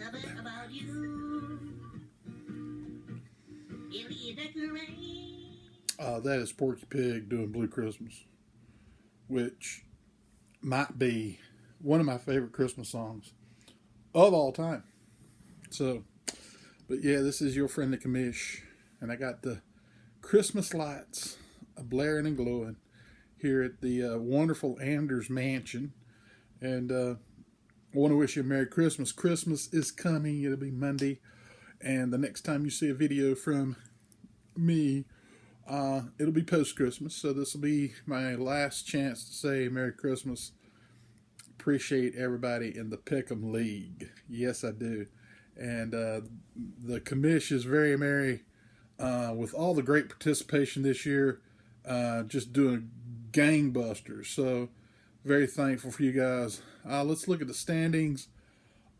Something about you. Billy Decorate. That is Porky Pig doing Blue Christmas, which might be one of my favorite Christmas songs of all time. So, but yeah, this is your friend the commish, and I got the Christmas lights blaring and glowing here at the wonderful Anders Mansion, and I want to wish you a Merry Christmas. Christmas is coming. It'll be Monday, and the next time you see a video from me, it'll be post-Christmas, so this will be my last chance to say Merry Christmas. Appreciate everybody in the Pick'em League. Yes, I do. And the commish is very merry with all the great participation this year, just doing gangbusters. So, very thankful for you guys. Let's look at the standings.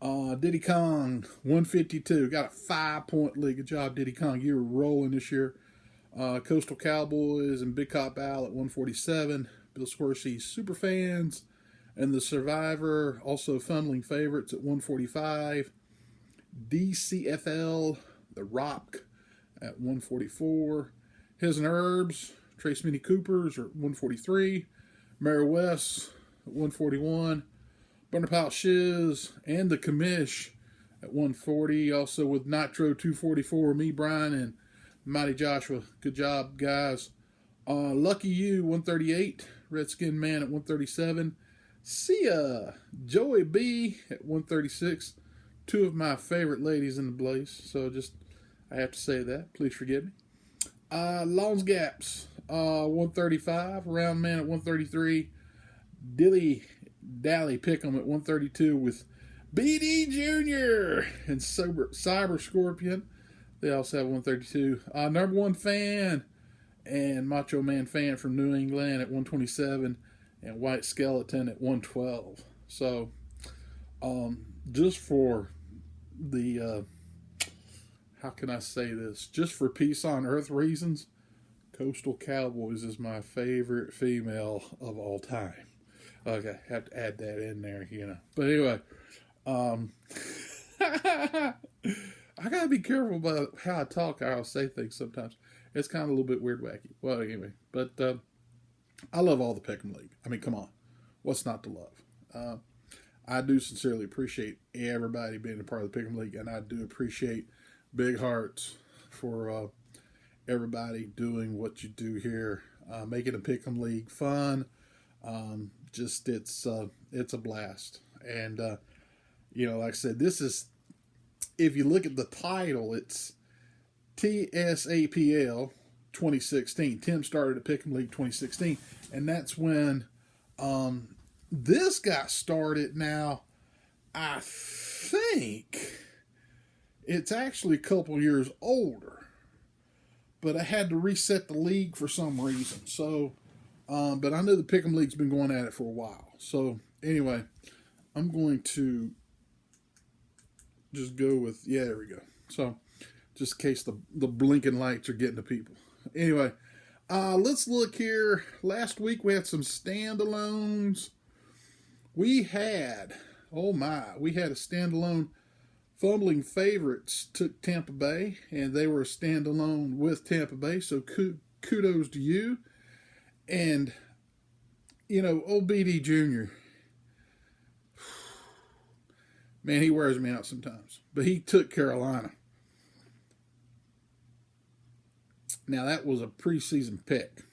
Diddy Kong, 152. Got a 5-point lead. Good job, Diddy Kong. You were rolling this year. Coastal Cowboys and Big Cop Al at 147. Bill Squircy's Superfans and the Survivor, also funneling favorites at 145. DCFL, The Rock at 144. His and Herbs, Trace Mini Coopers are 143. Mary West at 141. Bunderpile Shiz and the Commish at 140. Also with Nitro 244, me, Brian, and Mighty Joshua. Good job, guys. Lucky You, 138. Redskin Man at 137. See ya. Joey B at 136. Two of my favorite ladies in the place. So just, I have to say that. Please forgive me. Lawns Gaps, 135. Round Man at 133. Dilly Dally Pick'em at 132 with BD Jr. and Cyber Scorpion. They also have 132. Number one fan and Macho Man fan from New England at 127, and White Skeleton at 112. So, just for the, how can I say this? Just for peace on earth reasons, Coastal Cowboys is my favorite female of all time. Okay, have to add that in there, you know. But anyway, I gotta be careful about how I talk, how I say things sometimes. It's kind of a little bit weird, wacky. Well, anyway, but I love all the Pick'em League. I mean, come on, what's not to love? I do sincerely appreciate everybody being a part of the Pick'em League, and I do appreciate big hearts for everybody doing what you do here, making the Pick'em League fun. Just it's a blast, and you know, like I said, this is. If you look at the title, it's TSAPL 2016. Tim started at Pick'em League 2016, and that's when this got started. Now, I think it's actually a couple years older, but I had to reset the league for some reason. So, but I know the Pick'em League's been going at it for a while. So, anyway, I'm going to just go with, yeah, there we go. So, just in case the blinking lights are getting to people. Anyway, let's look here. Last week we had some standalones. We had a standalone fumbling favorites took Tampa Bay, and they were a standalone with Tampa Bay, so kudos to you. And, you know, old BD Jr., man, he wears me out sometimes. But he took Carolina. Now, that was a preseason pick.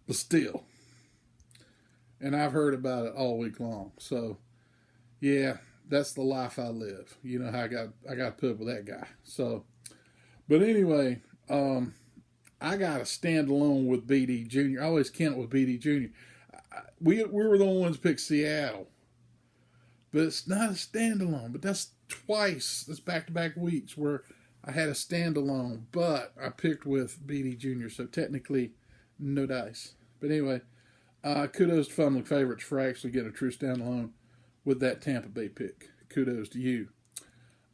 But still. And I've heard about it all week long. So, yeah, that's the life I live. You know how I got to put up with that guy. So, but anyway, I got a standalone with BD Jr. I always count with BD Jr. We were the only ones to pick Seattle. But it's not a standalone. But that's twice. That's back-to-back weeks where I had a standalone. But I picked with BD Jr. So technically, no dice. But anyway, kudos to Fumbling Favorites for actually getting a true standalone with that Tampa Bay pick. Kudos to you.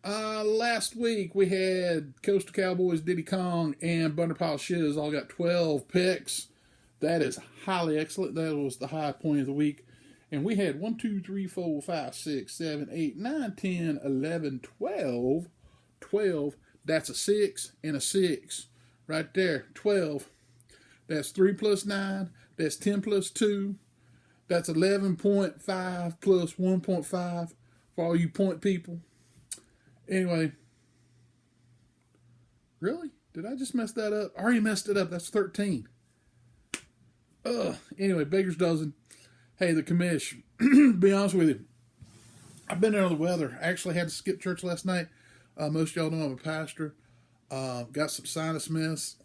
Last week we had Coastal Cowboys, Diddy Kong, and Bunderpile Shiz all got 12 picks. That is highly excellent. That was the high point of the week. And we had 1, 2, 3, 4, 5, 6, 7, 8, 9, 10, 11, 12. 12. That's a 6 and a 6. Right there. 12. That's 3 plus 9. That's 10 plus 2. That's 11.5 plus 1.5 for all you point people. Anyway. Really? Did I just mess that up? I already messed it up. That's 13. Anyway, Baker's dozen. Hey, the commish. Be honest with you. I've been under the weather. I actually had to skip church last night. Most of y'all know I'm a pastor. Got some sinus mess.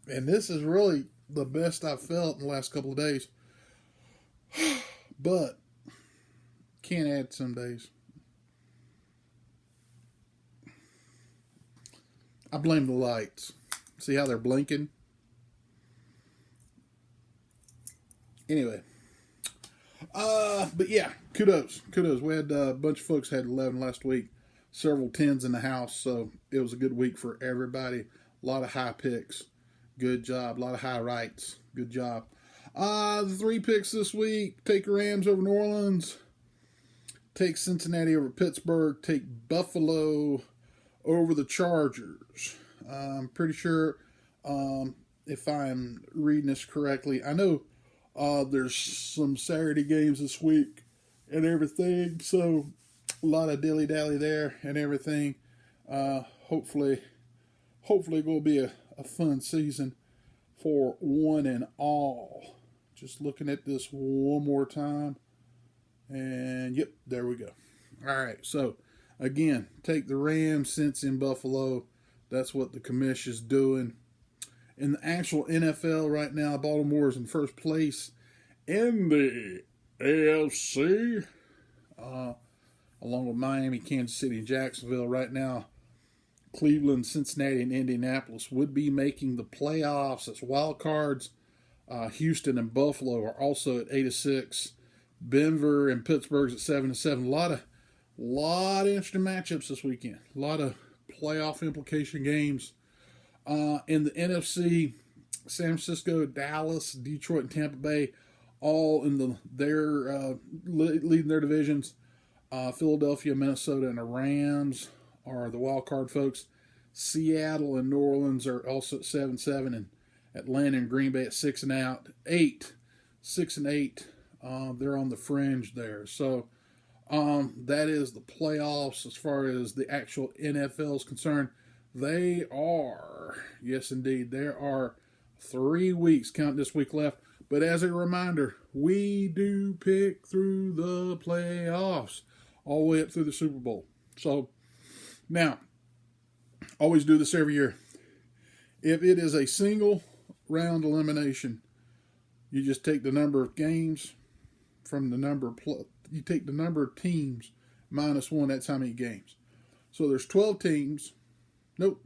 And this is really the best I've felt in the last couple of days. But can't add some days. I blame the lights. See how they're blinking? Anyway. But yeah, kudos. We had a bunch of folks had 11 last week. Several 10s in the house, so it was a good week for everybody. A lot of high picks. Good job. A lot of high rights. Good job. The 3 picks this week. Take Rams over New Orleans. Take Cincinnati over Pittsburgh. Take Buffalo over the Chargers. I'm pretty sure, if I'm reading this correctly, I know there's some Saturday games this week and everything, so a lot of dilly-dally there and everything. Hopefully it will be a fun season for one and all. Just looking at this one more time. And, yep, there we go. All right, so, again, take the Rams, Cincy, in Buffalo. That's what the commish is doing. In the actual NFL right now, Baltimore is in first place in the AFC, along with Miami, Kansas City, and Jacksonville. Right now, Cleveland, Cincinnati, and Indianapolis would be making the playoffs as wild cards. Houston and Buffalo are also at 8-6. Denver and Pittsburgh's at 7-7. A lot of interesting matchups this weekend. A lot of playoff implication games. In the NFC, San Francisco, Dallas, Detroit, and Tampa Bay, all in leading their divisions. Philadelphia, Minnesota, and the Rams are the wild card folks. Seattle and New Orleans are also at 7-7, and Atlanta and Green Bay at 6-8. 6-8. They're on the fringe there. So that is the playoffs as far as the actual NFL is concerned. They are, yes indeed, there are 3 weeks, count this week left. But as a reminder, we do pick through the playoffs all the way up through the Super Bowl. So now, always do this every year. If it is a single round elimination, you just take the number of games from the number, you take the number of teams minus 1, that's how many games. So there's 12 teams. Nope.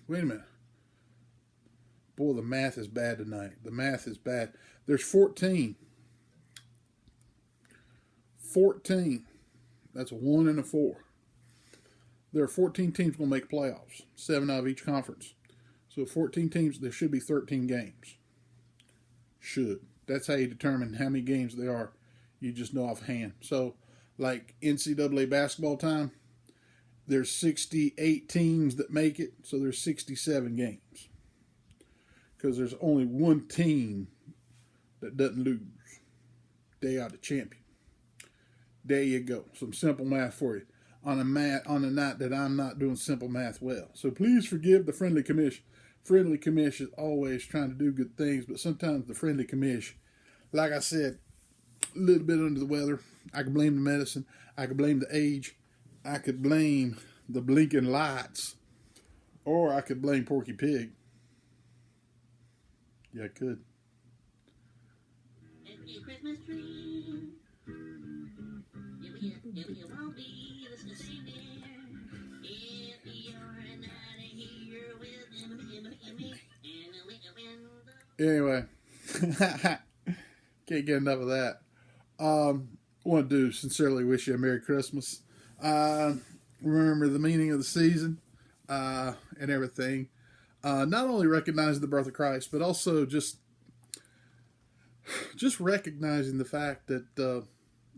Wait a minute. Boy, the math is bad tonight. The math is bad. There's 14. 14. That's a 1 and a 4. There are 14 teams going to make playoffs. 7 out of each conference. So 14 teams, there should be 13 games. Should. That's how you determine how many games there are. You just know offhand. So, like NCAA basketball time, there's 68 teams that make it, so there's 67 games. Because there's only one team that doesn't lose. They are the champion. There you go. Some simple math for you. On a night that I'm not doing simple math well. So please forgive the friendly commish. Friendly commish is always trying to do good things, but sometimes the friendly commish, like I said, a little bit under the weather. I could blame the medicine. I could blame the age. I could blame the blinking lights. Or I could blame Porky Pig. Yeah, I could. Christmas tree. You won't be the same there if you're not here with me. Anyway, can't get enough of that. Want to sincerely wish you a Merry Christmas. Remember the meaning of the season and everything. Not only recognizing the birth of Christ, but also just recognizing the fact that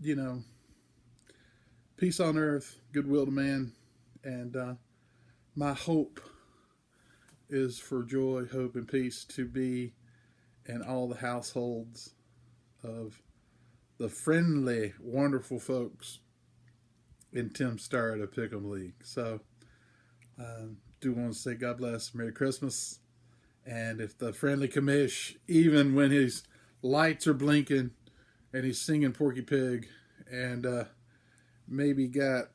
you know, peace on earth, goodwill to man, and my hope is for joy, hope, and peace to be in all the households of the friendly, wonderful folks in Tim Starr at Pick'em League. So, do want to say God bless, Merry Christmas, and if the friendly commish, even when his lights are blinking and he's singing Porky Pig, and maybe got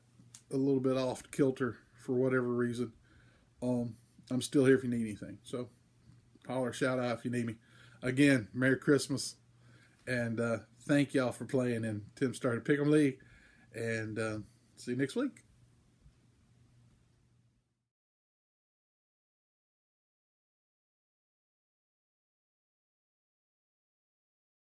a little bit off kilter for whatever reason, I'm still here if you need anything. So, holler, shout out if you need me. Again, Merry Christmas, and thank y'all for playing in Tim Starr at Pick'em League, and see you next week.